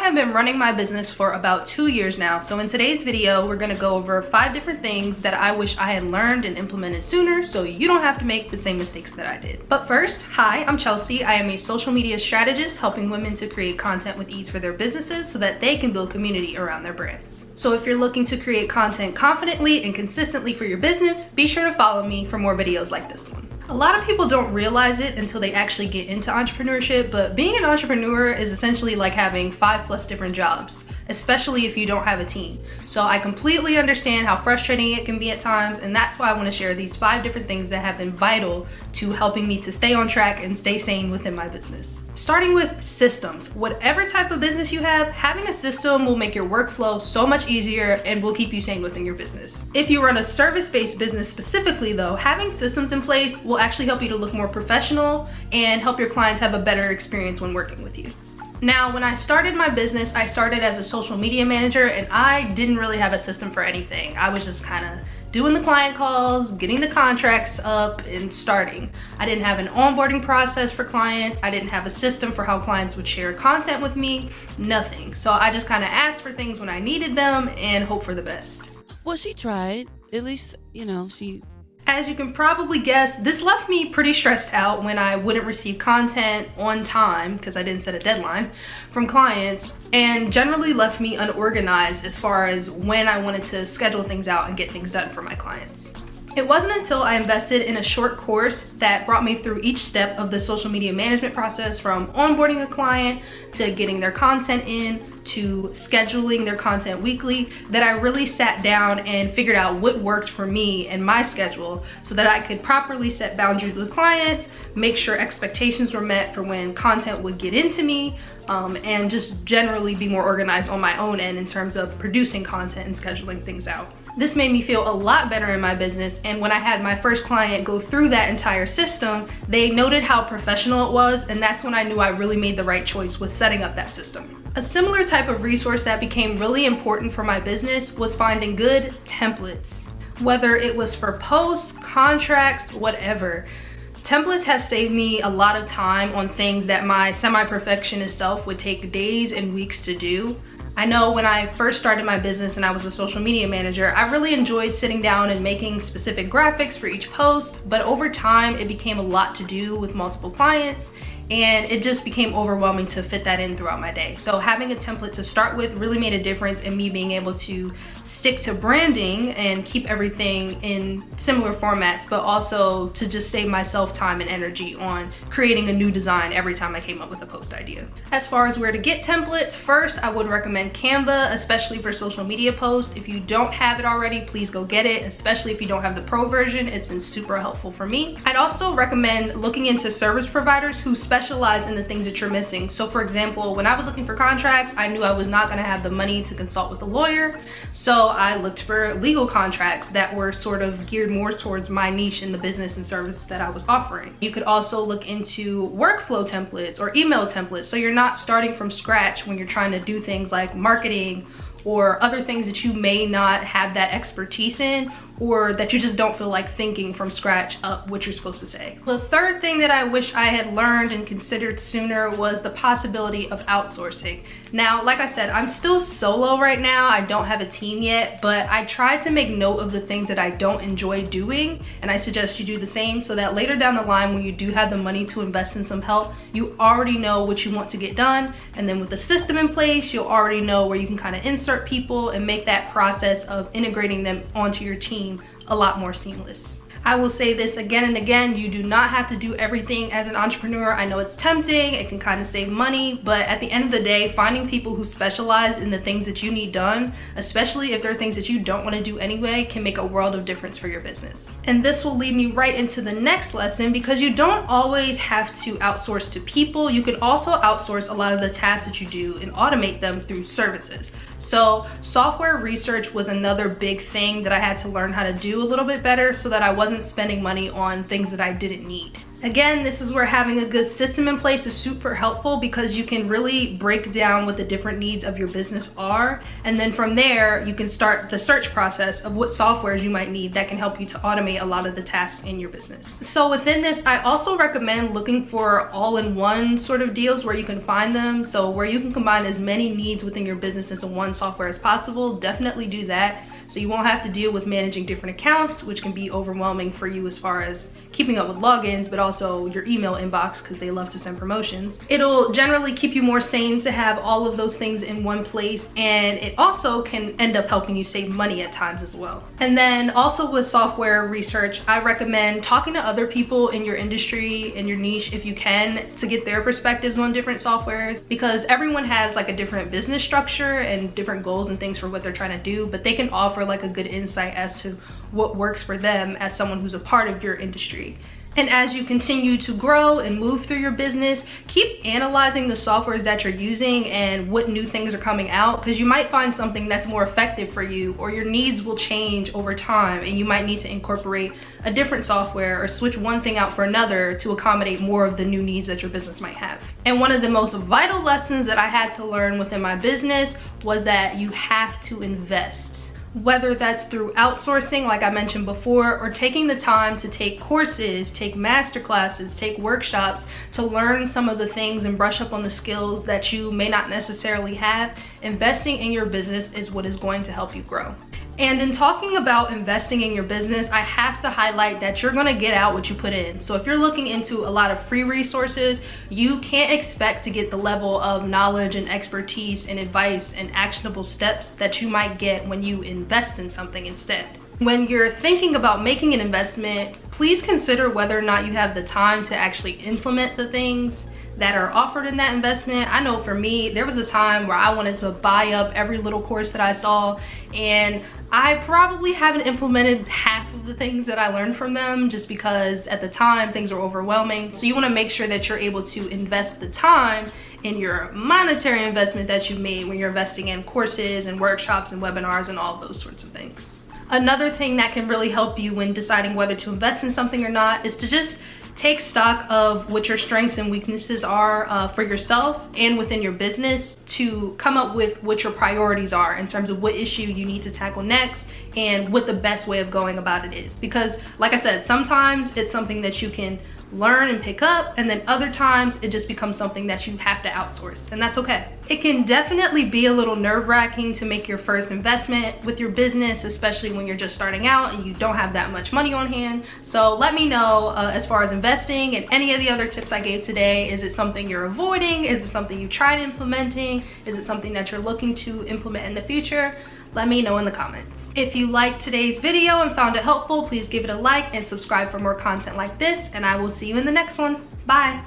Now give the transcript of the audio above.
have been running my business for about 2 years now, so in today's video, we're gonna go over 5 different things that I wish I had learned and implemented sooner so you don't have to make the same mistakes that I did. But first, hi, I'm Chelsea. I am a social media strategist helping women to create content with ease for their businesses so that they can build community around their brands. So if you're looking to create content confidently and consistently for your business, be sure to follow me for more videos like this one. A lot of people don't realize it until they actually get into entrepreneurship, but being an entrepreneur is essentially like having 5+ different jobs, especially if you don't have a team. So I completely understand how frustrating it can be at times, and that's why I want to share these 5 different things that have been vital to helping me to stay on track and stay sane within my business. Starting with systems. Whatever type of business you have, having a system will make your workflow so much easier and will keep you sane within your business. If you run a service-based business specifically though, having systems in place will actually help you to look more professional and help your clients have a better experience when working with you. Now, when I started my business, I started as a social media manager and I didn't really have a system for anything. I was just kind of doing the client calls, getting the contracts up and starting. I didn't have an onboarding process for clients. I didn't have a system for how clients would share content with me, nothing. So I just kind of asked for things when I needed them and hope for the best. Well, she tried. At least, she... As you can probably guess, this left me pretty stressed out when I wouldn't receive content on time, because I didn't set a deadline, from clients, and generally left me unorganized as far as when I wanted to schedule things out and get things done for my clients. It wasn't until I invested in a short course that brought me through each step of the social media management process, from onboarding a client to getting their content in to scheduling their content weekly, that I really sat down and figured out what worked for me and my schedule so that I could properly set boundaries with clients, make sure expectations were met for when content would get into me, and just generally be more organized on my own end in terms of producing content and scheduling things out. This made me feel a lot better in my business, and when I had my first client go through that entire system, they noted how professional it was, and that's when I knew I really made the right choice with setting up that system. A similar type of resource that became really important for my business was finding good templates. Whether it was for posts, contracts, whatever. Templates have saved me a lot of time on things that my semi-perfectionist self would take days and weeks to do. I know when I first started my business and I was a social media manager, I really enjoyed sitting down and making specific graphics for each post, but over time it became a lot to do with multiple clients, and it just became overwhelming to fit that in throughout my day. So having a template to start with really made a difference in me being able to stick to branding and keep everything in similar formats, but also to just save myself time and energy on creating a new design every time I came up with a post idea. As far as where to get templates, first I would recommend Canva, especially for social media posts. If you don't have it already, please go get it, especially if you don't have the pro version. It's been super helpful for me. I'd also recommend looking into service providers who specialize in the things that you're missing. So for example, when I was looking for contracts, I knew I was not gonna have the money to consult with a lawyer. So I looked for legal contracts that were sort of geared more towards my niche in the business and service that I was offering. You could also look into workflow templates or email templates, so you're not starting from scratch when you're trying to do things like marketing or other things that you may not have that expertise in, or that you just don't feel like thinking from scratch up what you're supposed to say. The third thing that I wish I had learned and considered sooner was the possibility of outsourcing. Now, like I said, I'm still solo right now. I don't have a team yet, but I tried to make note of the things that I don't enjoy doing, and I suggest you do the same so that later down the line when you do have the money to invest in some help, you already know what you want to get done, and then with the system in place, you'll already know where you can kind of insert people and make that process of integrating them onto your team a lot more seamless. I will say this again and again, you do not have to do everything as an entrepreneur. I know it's tempting, it can kind of save money, but at the end of the day, finding people who specialize in the things that you need done, especially if there are things that you don't want to do anyway, can make a world of difference for your business. And this will lead me right into the next lesson, because you don't always have to outsource to people. You can also outsource a lot of the tasks that you do and automate them through services. So software research was another big thing that I had to learn how to do a little bit better so that I wasn't spending money on things that I didn't need. Again, this is where having a good system in place is super helpful because you can really break down what the different needs of your business are. And then from there, you can start the search process of what softwares you might need that can help you to automate a lot of the tasks in your business. So within this, I also recommend looking for all-in-one sort of deals where you can find them. So where you can combine as many needs within your business into one software as possible, definitely do that. So you won't have to deal with managing different accounts, which can be overwhelming for you as far as keeping up with logins, but also your email inbox because they love to send promotions. It'll generally keep you more sane to have all of those things in one place, and it also can end up helping you save money at times as well. And then also with software research, I recommend talking to other people in your industry, in your niche, if you can, to get their perspectives on different softwares, because everyone has like a different business structure and different goals and things for what they're trying to do, but they can offer like a good insight as to what works for them as someone who's a part of your industry. And as you continue to grow and move through your business, keep analyzing the softwares that you're using and what new things are coming out, because you might find something that's more effective for you, or your needs will change over time and you might need to incorporate a different software or switch one thing out for another to accommodate more of the new needs that your business might have. And one of the most vital lessons that I had to learn within my business was that you have to invest. Whether that's through outsourcing, like I mentioned before, or taking the time to take courses, take master classes, take workshops to learn some of the things and brush up on the skills that you may not necessarily have, investing in your business is what is going to help you grow. And in talking about investing in your business, I have to highlight that you're gonna get out what you put in. So if you're looking into a lot of free resources, you can't expect to get the level of knowledge and expertise and advice and actionable steps that you might get when you invest in something instead. When you're thinking about making an investment, please consider whether or not you have the time to actually implement the things that are offered in that investment. I know for me, there was a time where I wanted to buy up every little course that I saw, and I probably haven't implemented half of the things that I learned from them just because at the time things were overwhelming. So you want to make sure that you're able to invest the time in your monetary investment that you made when you're investing in courses and workshops and webinars and all of those sorts of things. Another thing that can really help you when deciding whether to invest in something or not is to just take stock of what your strengths and weaknesses are for yourself and within your business to come up with what your priorities are in terms of what issue you need to tackle next and what the best way of going about it is. Because like I said, sometimes it's something that you can learn and pick up, and then other times it just becomes something that you have to outsource, and that's okay. It can definitely be a little nerve-wracking to make your first investment with your business, especially when you're just starting out and you don't have that much money on hand. So let me know as far as investing and any of the other tips I gave today. Is it something you're avoiding? Is it something you tried implementing? Is it something that you're looking to implement in the future? Let me know in the comments. If you liked today's video and found it helpful, please give it a like and subscribe for more content like this, and I will see you in the next one. Bye.